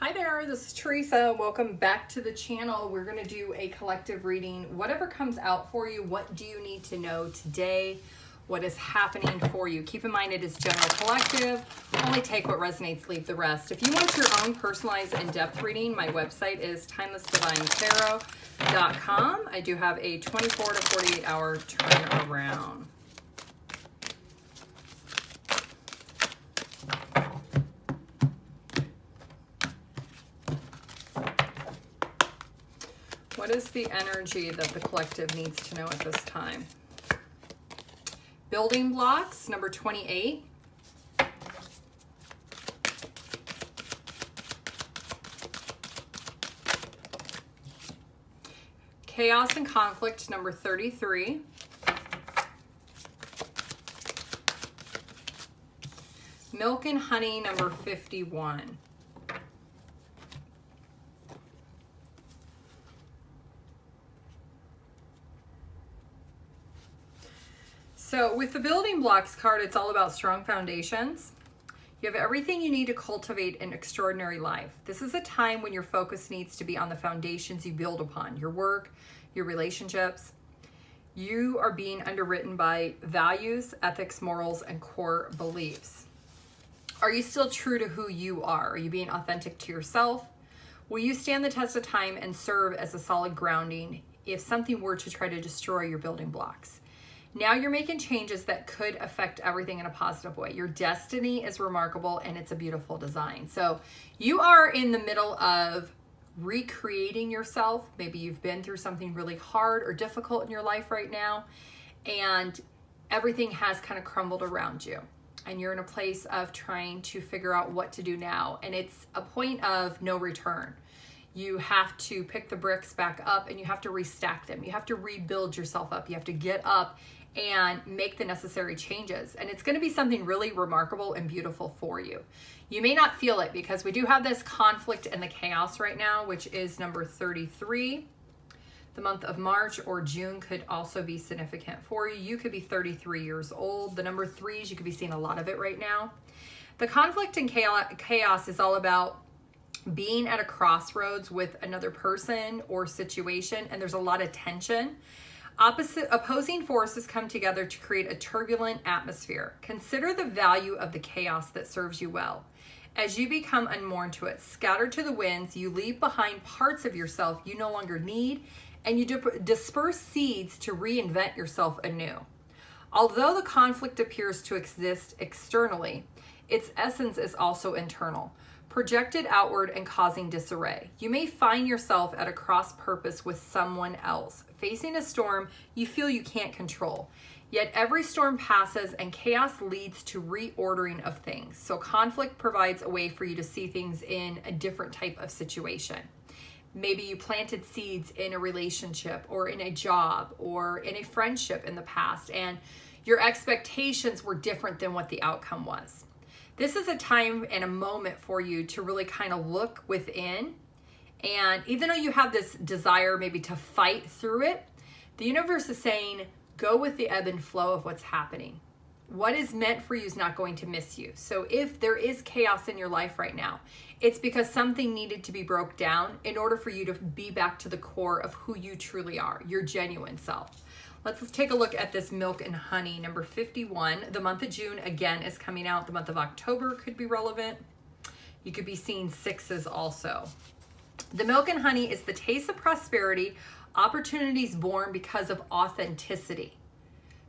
Hi there, this is Teresa. Welcome back to the channel. We're going to do a collective reading. Whatever comes out for you, what do you need to know today? What is happening for you? Keep in mind it is general collective. Only take what resonates, leave the rest. If you want your own personalized in-depth reading, my website is TimelessDivineTarot.com. I do have a 24 to 48 hour turnaround. What is the energy that the collective needs to know at this time? Building blocks, number 28. Chaos and conflict, number 33. Milk and honey, number 51. So with the building blocks card, it's all about strong foundations. You have everything you need to cultivate an extraordinary life. This is a time when your focus needs to be on the foundations you build upon, your work, your relationships. You are being underwritten by values, ethics, morals, and core beliefs. Are you still true to who you are? Are you being authentic to yourself? Will you stand the test of time and serve as a solid grounding if something were to try to destroy your building blocks? Now you're making changes that could affect everything in a positive way. Your destiny is remarkable and it's a beautiful design. So you are in the middle of recreating yourself. Maybe you've been through something really hard or difficult in your life right now, and everything has kind of crumbled around you. And you're in a place of trying to figure out what to do now. And it's a point of no return. You have to pick the bricks back up and you have to restack them. You have to rebuild yourself up. You have to get up and make the necessary changes. And it's going to be something really remarkable and beautiful for you. You may not feel it because we do have this conflict and the chaos right now, which is number 33. The month of March or June could also be significant for you. You could be 33 years old. The number 3s, you could be seeing a lot of it right now. The conflict and chaos is all about being at a crossroads with another person or situation, and there's a lot of tension. Opposing forces come together to create a turbulent atmosphere. Consider the value of the chaos that serves you well. As you become unmoored to it, scattered to the winds, you leave behind parts of yourself you no longer need, and you disperse seeds to reinvent yourself anew. Although the conflict appears to exist externally, its essence is also internal, projected outward and causing disarray. You may find yourself at a cross purpose with someone else, facing a storm you feel you can't control. Yet every storm passes and chaos leads to reordering of things. So conflict provides a way for you to see things in a different type of situation. Maybe you planted seeds in a relationship or in a job or in a friendship in the past, and your expectations were different than what the outcome was. This is a time and a moment for you to really kind of look within. And even though you have this desire maybe to fight through it, the universe is saying, go with the ebb and flow of what's happening. What is meant for you is not going to miss you. So if there is chaos in your life right now, it's because something needed to be broke down in order for you to be back to the core of who you truly are, your genuine self. Let's take a look at this milk and honey, number 51. The month of June, again, is coming out. The month of October could be relevant. You could be seeing 6s also. The milk and honey is the taste of prosperity, opportunities born because of authenticity.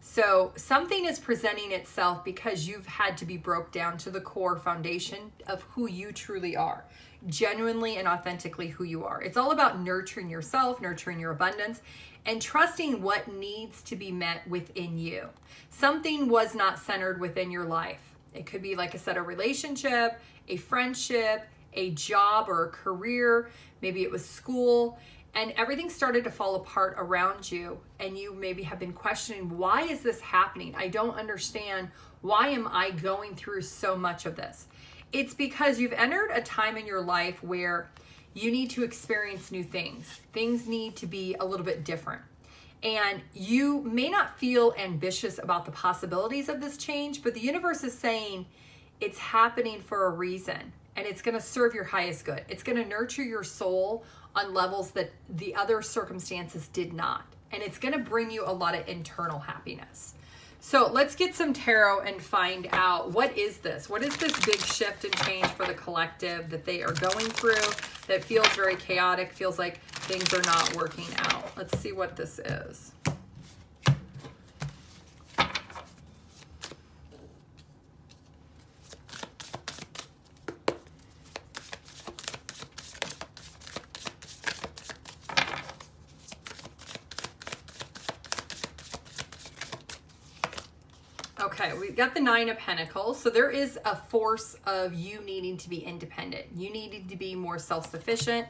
So something is presenting itself because you've had to be broke down to the core foundation of who you truly are, genuinely and authentically who you are. It's all about nurturing yourself, nurturing your abundance, and trusting what needs to be met within you. Something was not centered within your life. It could be, like I said, a relationship, a friendship, a job or a career. Maybe it was school, and everything started to fall apart around you, and you maybe have been questioning, why is this happening? I don't understand. Why am I going through so much of this? It's because you've entered a time in your life where you need to experience new things. Things need to be a little bit different. And you may not feel ambitious about the possibilities of this change, but the universe is saying it's happening for a reason. and it's going to serve your highest good. It's going to nurture your soul on levels that the other circumstances did not. And it's going to bring you a lot of internal happiness. So let's get some tarot and find out, what is this? What is this big shift and change for the collective that they are going through that feels very chaotic, feels like things are not working out? Let's see what this is. Okay, we've got the Nine of Pentacles. So there is a force of you needing to be independent. You needed to be more self-sufficient.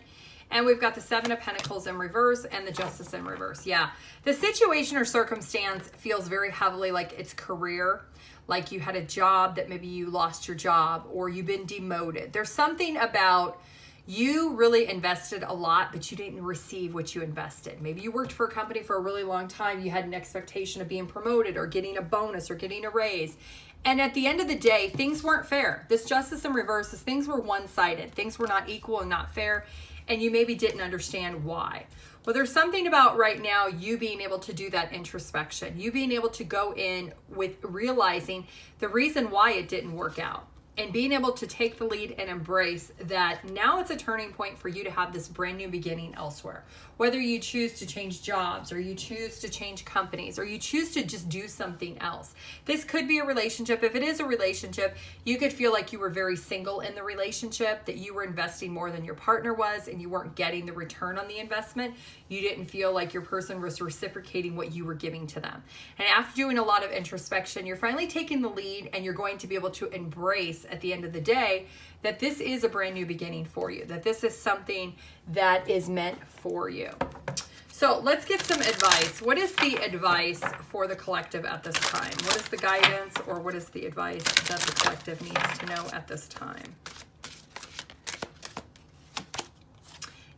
And we've got the Seven of Pentacles in reverse and the Justice in reverse. Yeah, the situation or circumstance feels very heavily like it's career, like you had a job that maybe you lost your job or you've been demoted. There's something about you really invested a lot, but you didn't receive what you invested. Maybe you worked for a company for a really long time. You had an expectation of being promoted or getting a bonus or getting a raise. And at the end of the day, things weren't fair. This Justice in reverse is things were one-sided. Things were not equal and not fair. And you maybe didn't understand why. Well, there's something about right now you being able to do that introspection. You being able to go in with realizing the reason why it didn't work out. And being able to take the lead and embrace that now it's a turning point for you to have this brand new beginning elsewhere. Whether you choose to change jobs or you choose to change companies or you choose to just do something else. This could be a relationship. If it is a relationship, you could feel like you were very single in the relationship, that you were investing more than your partner was and you weren't getting the return on the investment. You didn't feel like your person was reciprocating what you were giving to them. And after doing a lot of introspection, you're finally taking the lead and you're going to be able to embrace at the end of the day that this is a brand new beginning for you, that this is something that is meant for you. So let's get some advice. What is the advice for the collective at this time? What is the guidance or what is the advice that the collective needs to know at this time?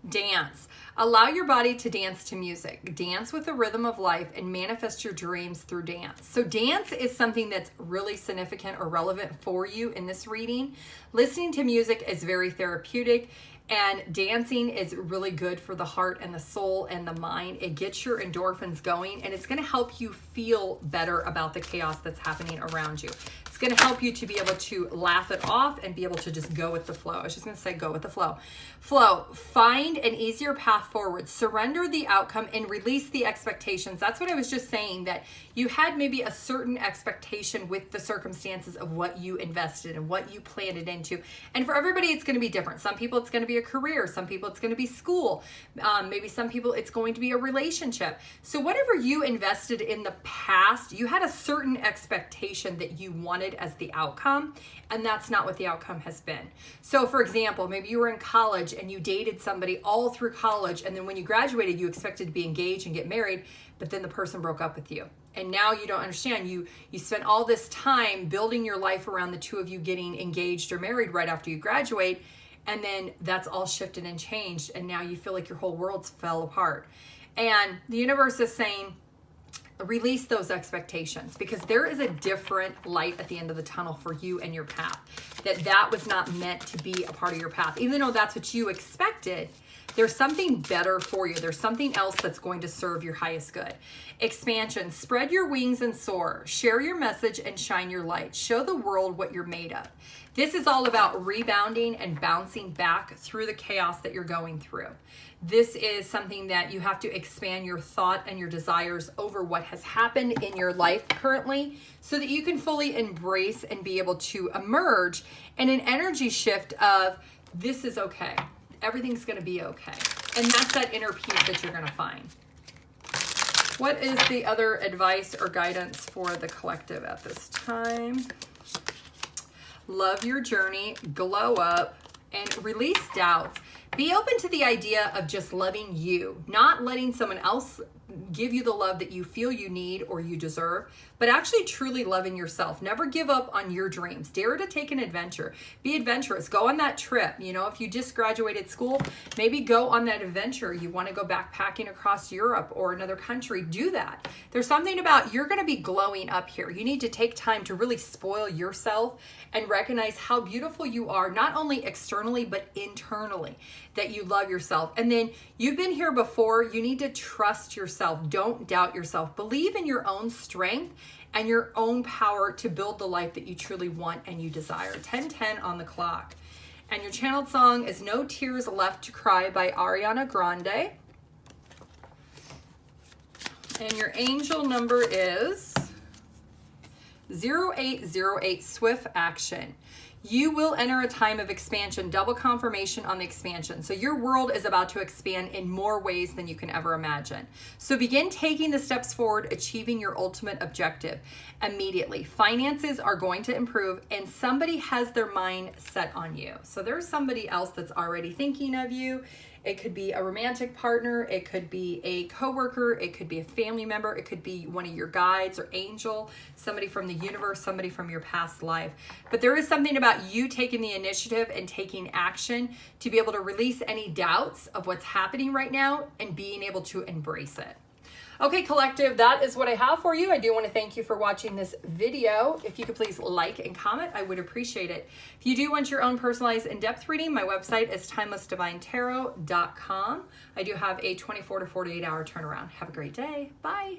Dance. Allow your body to dance to music. Dance with the rhythm of life and manifest your dreams through dance. So dance is something that's really significant or relevant for you in this reading. Listening to music is very therapeutic, and dancing is really good for the heart and the soul and the mind. It gets your endorphins going, and it's going to help you feel better about the chaos that's happening around you. It's going to help you to be able to laugh it off and be able to just go with the flow. I was just going to say go with the flow. Flow. Find an easier path forward. Surrender the outcome and release the expectations. That's what I was just saying, that you had maybe a certain expectation with the circumstances of what you invested and what you planned it into. And for everybody, it's going to be different. Some people, it's going to be a career. Some people, it's going to be school. Maybe some people, it's going to be a relationship. So whatever you invested in the past, you had a certain expectation that you wanted as the outcome, and that's not what the outcome has been. So for example, maybe you were in college and you dated somebody all through college, and then when you graduated, you expected to be engaged and get married, but then the person broke up with you. And now you don't understand. You spent all this time building your life around the two of you getting engaged or married right after you graduate, and then that's all shifted and changed, and now you feel like your whole world's fell apart. And the universe is saying, release those expectations, because there is a different light at the end of the tunnel for you and your path. That was not meant to be a part of your path. Even though that's what you expected, there's something better for you. There's something else that's going to serve your highest good. Expansion. Spread your wings and soar. Share your message and shine your light. Show the world what you're made of. This is all about rebounding and bouncing back through the chaos that you're going through. This is something that you have to expand your thought and your desires over what has happened in your life currently, so that you can fully embrace and be able to emerge in an energy shift of, this is okay. Everything's going to be okay. And that's that inner peace that you're going to find. What is the other advice or guidance for the collective at this time? Love your journey, glow up, and release doubts. Be open to the idea of just loving you, not letting someone else give you the love that you feel you need or you deserve, but actually truly loving yourself. Never give up on your dreams. Dare to take an adventure. Be adventurous. Go on that trip. You know, if you just graduated school, maybe go on that adventure. You want to go backpacking across Europe or another country, do that. There's something about, you're going to be glowing up here. You need to take time to really spoil yourself and recognize how beautiful you are, not only externally, but internally, that you love yourself. And then you've been here before. You need to trust yourself. Don't doubt yourself. Believe in your own strength and your own power to build the life that you truly want and you desire. 10:10 on the clock. And your channeled song is No Tears Left to Cry by Ariana Grande. And your angel number is 0808, Swift Action. You will enter a time of expansion, double confirmation on the expansion. So your world is about to expand in more ways than you can ever imagine. So begin taking the steps forward, achieving your ultimate objective immediately. Finances are going to improve and somebody has their mind set on you. So there's somebody else that's already thinking of you. It could be a romantic partner, it could be a coworker, it could be a family member, it could be one of your guides or angel, somebody from the universe, somebody from your past life. But there is something about you taking the initiative and taking action to be able to release any doubts of what's happening right now and being able to embrace it. Okay, collective, that is what I have for you. I do want to thank you for watching this video. If you could please like and comment, I would appreciate it. If you do want your own personalized in-depth reading, my website is TimelessDivineTarot.com. I do have a 24 to 48 hour turnaround. Have a great day. Bye.